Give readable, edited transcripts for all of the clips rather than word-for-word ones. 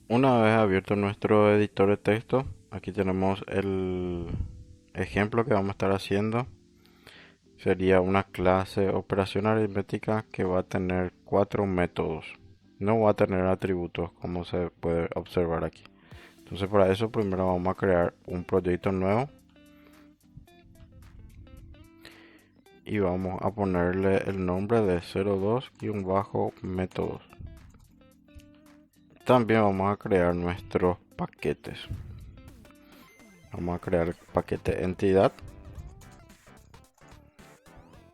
Una vez abierto nuestro editor de texto, aquí tenemos el ejemplo que vamos a estar haciendo. Sería una clase operación aritmética que va a tener cuatro métodos. No va a tener atributos como se puede observar aquí. Entonces para eso primero vamos a crear un proyecto nuevo y vamos a ponerle el nombre de 02-métodos. También vamos a crear nuestros paquetes. Vamos a crear el paquete entidad.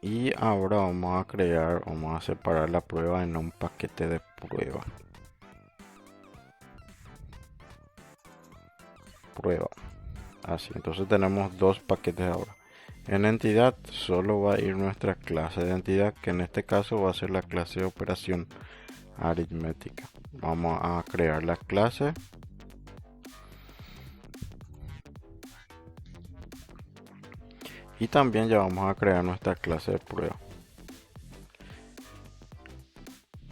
Y ahora vamos a separar la prueba en un paquete de prueba. Prueba. Así, entonces tenemos dos paquetes ahora. En entidad solo va a ir nuestra clase de entidad, que en este caso va a ser la clase de operación aritmética. Vamos a crear la clase. Y también ya vamos a crear nuestra clase de prueba.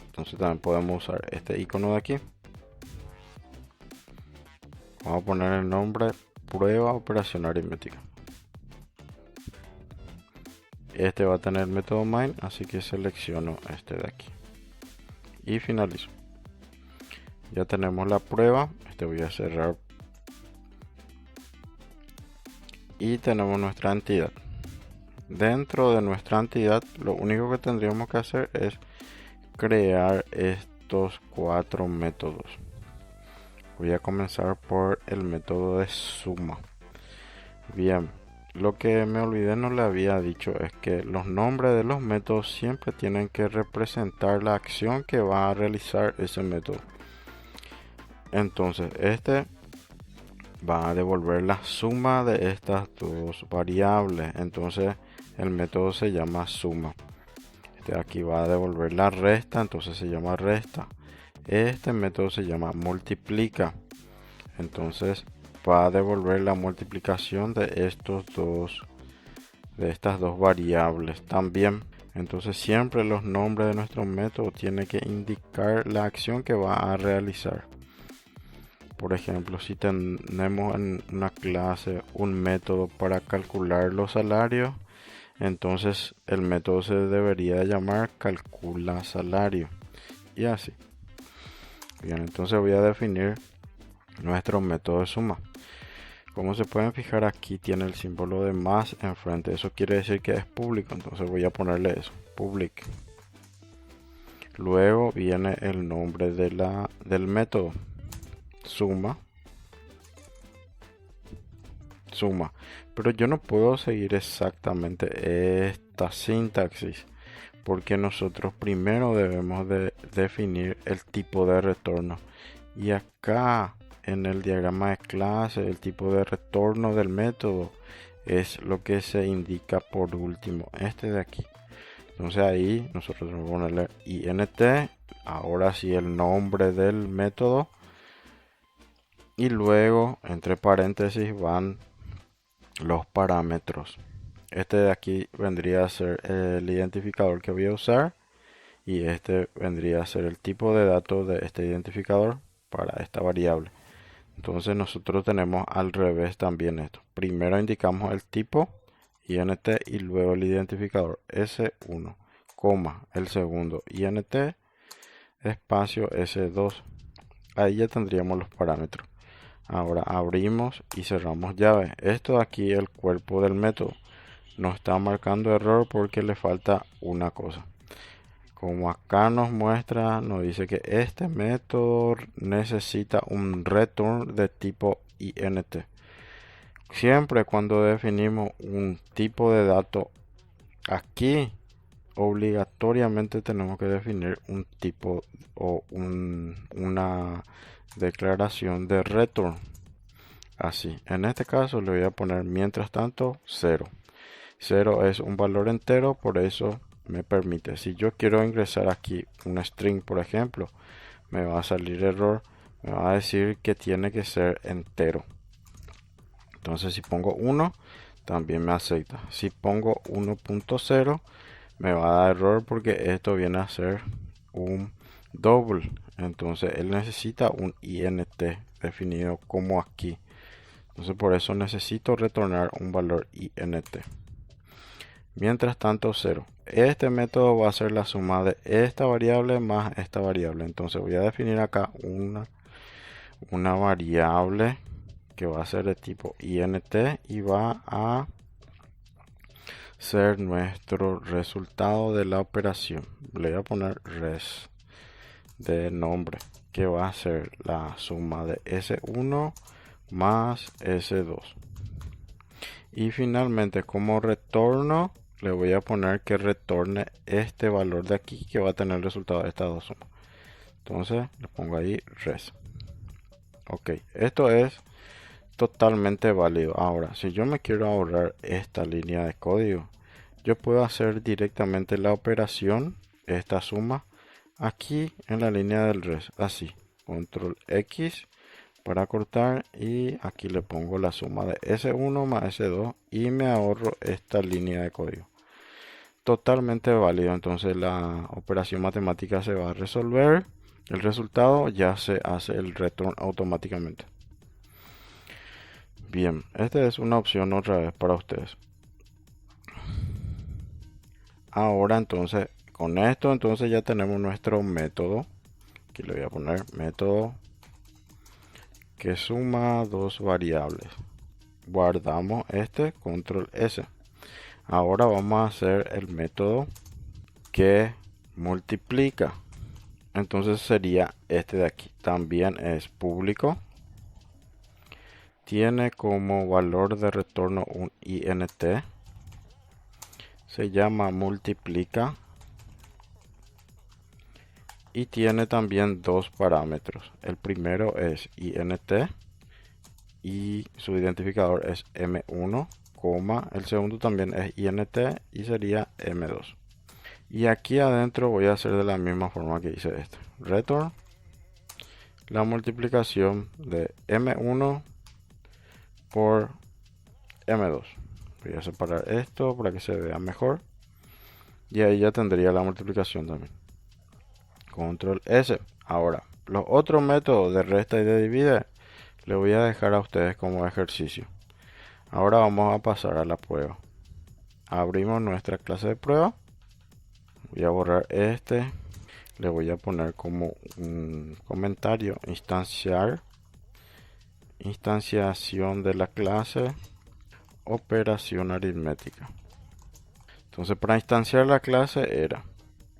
Entonces también podemos usar este icono de aquí. Vamos a poner el nombre prueba operación aritmética. Este va a tener método main, así que selecciono este de aquí y finalizo. Ya tenemos la prueba. Este voy a cerrar y tenemos nuestra entidad. Dentro de nuestra entidad, lo único que tendríamos que hacer es crear estos cuatro métodos. Voy a comenzar por el método de suma. Bien, lo que me olvidé no le había dicho es que los nombres de los métodos siempre tienen que representar la acción que va a realizar ese método. Entonces, este va a devolver la suma de estas dos variables. Entonces, el método se llama suma. Este de aquí va a devolver la resta, entonces se llama resta. Este método se llama multiplica. Entonces, va a devolver la multiplicación de estas dos variables también. Entonces siempre los nombres de nuestro método tienen que indicar la acción que va a realizar. Por ejemplo, si tenemos en una clase un método para calcular los salarios, entonces el método se debería llamar calcula salario. Y así. Bien, entonces voy a definir nuestro método de suma. Como se pueden fijar, aquí tiene el símbolo de más enfrente. Eso quiere decir que es público. Entonces voy a ponerle eso, public. Luego viene el nombre del método, suma. Suma. Pero yo no puedo seguir exactamente esta sintaxis, porque nosotros primero debemos de definir el tipo de retorno. Y acá en el diagrama de clase, el tipo de retorno del método es lo que se indica por último, este de aquí. Entonces ahí nosotros vamos a ponerle int, ahora sí el nombre del método, y luego entre paréntesis van los parámetros. Este de aquí vendría a ser el identificador que voy a usar, y este vendría a ser el tipo de datos de este identificador para esta variable. Entonces nosotros tenemos al revés también esto. Primero indicamos el tipo int y luego el identificador S1, coma, el segundo int, espacio S2. Ahí ya tendríamos los parámetros. Ahora abrimos y cerramos llave. Esto de aquí es el cuerpo del método. Nos está marcando error porque le falta una cosa. Como acá nos dice que este método necesita un return de tipo int. Siempre cuando definimos un tipo de dato aquí, obligatoriamente tenemos que definir un tipo o una declaración de return. Así, en este caso le voy a poner mientras tanto 0. 0 es un valor entero, por eso me permite. Si yo quiero ingresar aquí una string, por ejemplo, me va a salir error, me va a decir que tiene que ser entero. Entonces si pongo 1, también me acepta. Si pongo 1.0, me va a dar error porque esto viene a ser un double. Entonces él necesita un int definido como aquí. Entonces por eso necesito retornar un valor int. Mientras tanto 0. Este método va a ser la suma de esta variable más esta variable. Entonces voy a definir acá una variable que va a ser de tipo int y va a ser nuestro resultado de la operación. Le voy a poner res de nombre, que va a ser la suma de S1 más S2. Y finalmente, como retorno, le voy a poner que retorne este valor de aquí, que va a tener el resultado de estas dos sumas. Entonces le pongo ahí res. Ok, esto es totalmente válido. Ahora, si yo me quiero ahorrar esta línea de código, yo puedo hacer directamente la operación, esta suma, aquí en la línea del res, así, control X para cortar, y aquí le pongo la suma de S1 más S2 y me ahorro esta línea de código. Totalmente válido. Entonces la operación matemática se va a resolver, el resultado ya se hace el return automáticamente. Bien, esta es una opción otra vez para ustedes. Ahora entonces, con esto entonces ya tenemos nuestro método. Aquí le voy a poner método que suma dos variables. Guardamos este, control S. Ahora vamos a hacer el método que multiplica. Entonces sería este de aquí. También es público. Tiene como valor de retorno un int. Se llama multiplica. Y tiene también dos parámetros. El primero es int y su identificador es m1, el segundo también es int y sería m2. Y aquí adentro voy a hacer de la misma forma que hice este. Return la multiplicación de m1 por m2. Voy a separar esto para que se vea mejor. Y ahí ya tendría la multiplicación también. Control S. Ahora, los otros métodos de resta y de divide le voy a dejar a ustedes como ejercicio. Ahora vamos a pasar a la prueba. Abrimos nuestra clase de prueba. Voy a borrar este. Le voy a poner como un comentario instanciación de la clase operación aritmética. Entonces para instanciar la clase era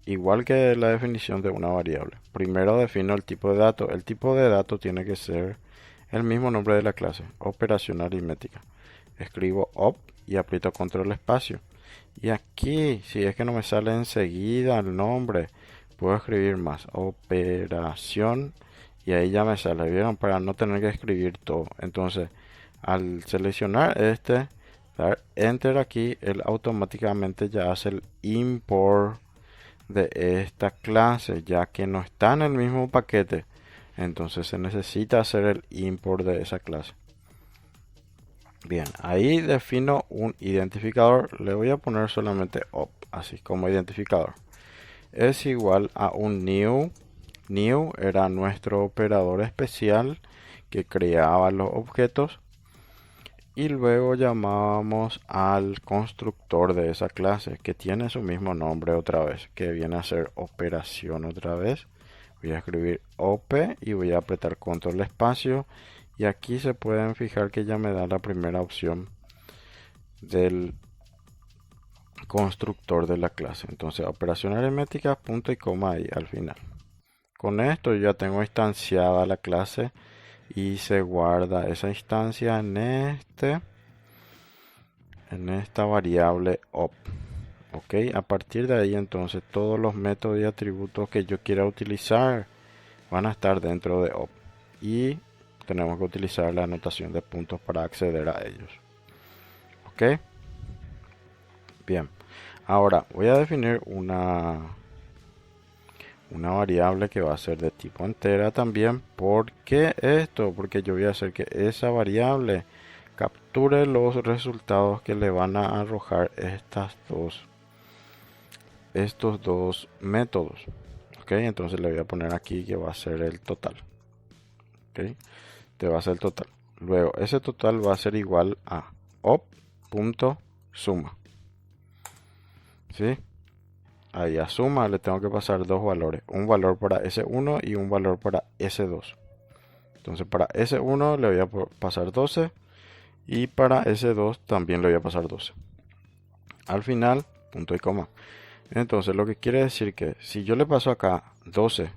igual que la definición de una variable. Primero defino el tipo de dato. El tipo de dato tiene que ser el mismo nombre de la clase, operación aritmética. Escribo op y aprieto control espacio. Y aquí, si es que no me sale enseguida el nombre, puedo escribir más, operación, y ahí ya me sale, ¿vieron? Para no tener que escribir todo. Entonces, al seleccionar este, dar enter aquí, él automáticamente ya hace el import de esta clase, ya que no está en el mismo paquete. Entonces se necesita hacer el import de esa clase. Bien, ahí defino un identificador. Le voy a poner solamente op, así como identificador. Es igual a un new. New era nuestro operador especial que creaba los objetos. Y luego llamábamos al constructor de esa clase, que tiene su mismo nombre otra vez, que viene a ser operación otra vez. Voy a escribir op y voy a apretar control espacio. Y aquí se pueden fijar que ya me da la primera opción del constructor de la clase. Entonces, operación aritmética, punto y coma ahí al final. Con esto ya tengo instanciada la clase y se guarda esa instancia en esta variable op. Ok, a partir de ahí entonces todos los métodos y atributos que yo quiera utilizar van a estar dentro de op. Y tenemos que utilizar la anotación de puntos para acceder a ellos. Ok. Bien. Ahora voy a definir una variable que va a ser de tipo entera también. ¿Por qué esto? Porque yo voy a hacer que esa variable capture los resultados que le van a arrojar estos dos métodos. Ok. Ok, entonces le voy a poner aquí que va a ser el total. Ok, te va a ser el total. Luego ese total va a ser igual a op.suma. ¿Sí? Ahí a suma le tengo que pasar dos valores. Un valor para S1 y un valor para S2. Entonces para S1 le voy a pasar 12 y para S2 también le voy a pasar 12. Al final, punto y coma. Entonces lo que quiere decir que si yo le paso acá 12,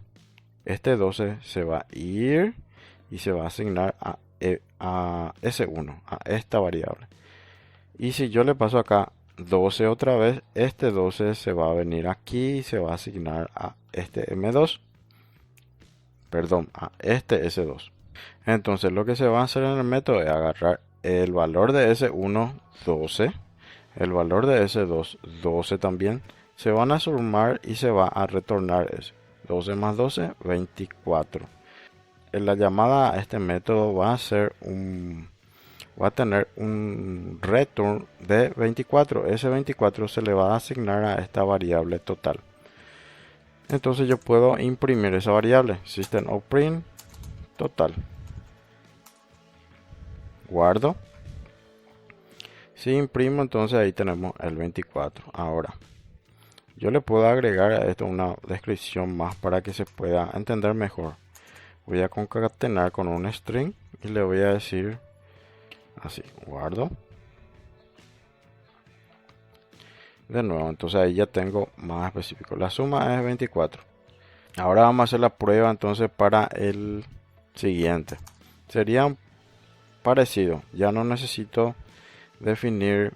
este 12 se va a ir y se va a asignar a S1, a esta variable. Y si yo le paso acá 12 otra vez, este 12 se va a venir aquí y se va a asignar a este M2. Perdón, a este S2. Entonces lo que se va a hacer en el método es agarrar el valor de S1, 12, el valor de S2, 12 también, se van a sumar y se va a retornar eso. 12 más 12, 24. En la llamada a este método va a tener un return de 24. Ese 24 se le va a asignar a esta variable total. Entonces yo puedo imprimir esa variable. System.out.print total. Guardo. Si imprimo, entonces ahí tenemos el 24. Ahora, yo le puedo agregar a esto una descripción más para que se pueda entender mejor. Voy a concatenar con un string y le voy a decir así, guardo. De nuevo, entonces ahí ya tengo más específico. La suma es 24. Ahora vamos a hacer la prueba entonces para el siguiente. Sería parecido. Ya no necesito definir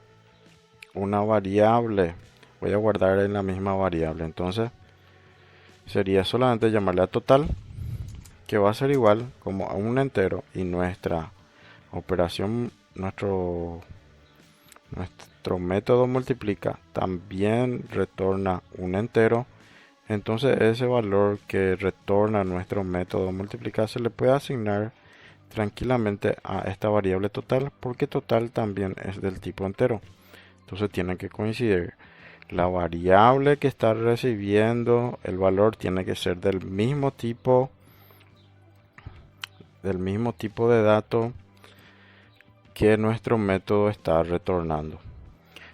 una variable. Voy a guardar en la misma variable. Entonces sería solamente llamarle a total, que va a ser igual como a un entero, y nuestra operación, nuestro método multiplica también retorna un entero. Entonces ese valor que retorna nuestro método multiplicar se le puede asignar tranquilamente a esta variable total, porque total también es del tipo entero. Entonces tienen que coincidir. La variable que está recibiendo el valor tiene que ser del mismo tipo de dato que nuestro método está retornando.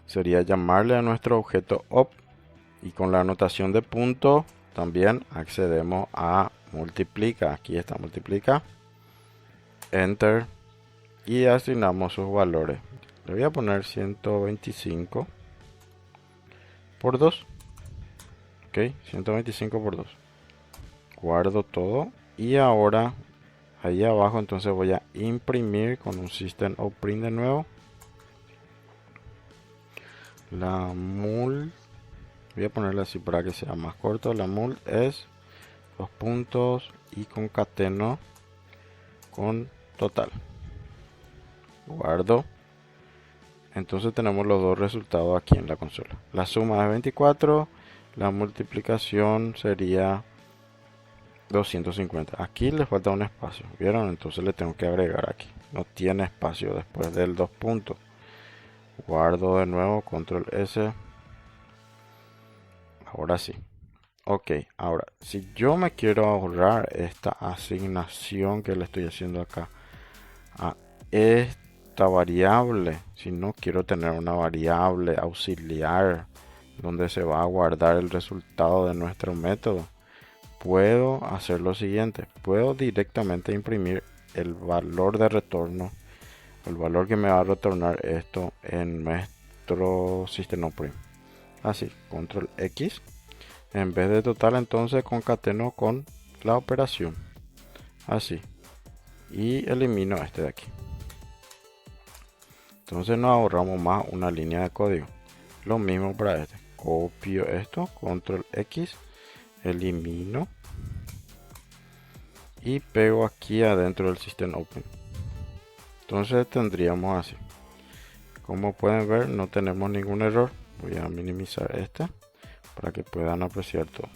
Sería llamarle a nuestro objeto op, y con la anotación de punto también accedemos a multiplica. Aquí está multiplica, enter, y asignamos sus valores. Le voy a poner 125 por 2. Ok, 125 por 2. Guardo todo y ahora ahí abajo entonces voy a imprimir con un System.out.print de nuevo. La mul, voy a ponerle así para que sea más corto. La mul es los puntos y concateno con total. Guardo. Entonces tenemos los dos resultados aquí en la consola. La suma es 24, la multiplicación sería 250. Aquí le falta un espacio, ¿vieron? Entonces le tengo que agregar aquí. No tiene espacio después del 2 puntos. Guardo de nuevo, control S. Ahora sí. Ok, ahora, si yo me quiero ahorrar esta asignación que le estoy haciendo acá a esta variable, si no quiero tener una variable auxiliar donde se va a guardar el resultado de nuestro método, puedo hacer lo siguiente. Puedo directamente imprimir el valor de retorno, el valor que me va a retornar esto en nuestro System.out.print. Así, control X. En vez de total, entonces concateno con la operación. Así. Y elimino este de aquí. Entonces nos ahorramos más una línea de código. Lo mismo para este. Copio esto, control X. Elimino. Y pego aquí adentro del System.out.print. Entonces tendríamos así. Como pueden ver, no tenemos ningún error. Voy a minimizar este para que puedan apreciar todo.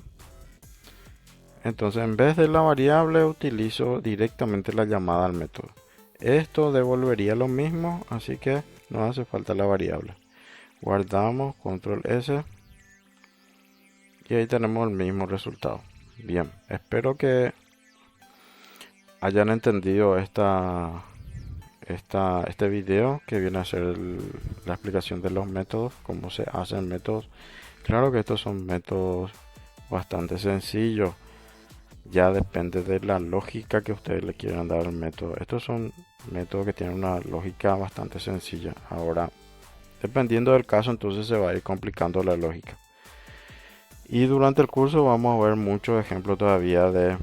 Entonces, en vez de la variable, utilizo directamente la llamada al método. Esto devolvería lo mismo, así que no hace falta la variable. Guardamos, control S, y ahí tenemos el mismo resultado. Bien, espero que hayan entendido este video que viene a ser la explicación de los métodos, cómo se hacen métodos. Claro que estos son métodos bastante sencillos, ya depende de la lógica que ustedes le quieran dar al método. Estos son métodos que tienen una lógica bastante sencilla. Ahora, dependiendo del caso, entonces se va a ir complicando la lógica. Y durante el curso vamos a ver muchos ejemplos todavía de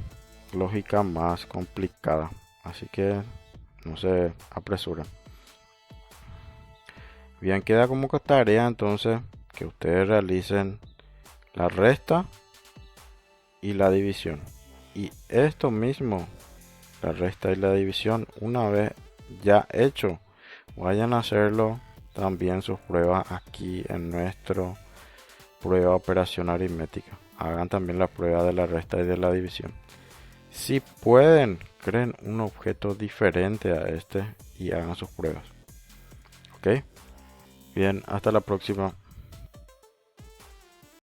lógica más complicada. Así que no se apresuren. Bien, queda como tarea entonces que ustedes realicen la resta y la división. Y esto mismo, la resta y la división, una vez ya hecho, vayan a hacerlo también sus pruebas aquí en nuestro prueba operación aritmética. Hagan también la prueba de la resta y de la división. Si pueden, creen un objeto diferente a este y hagan sus pruebas. ¿Ok? Bien, hasta la próxima.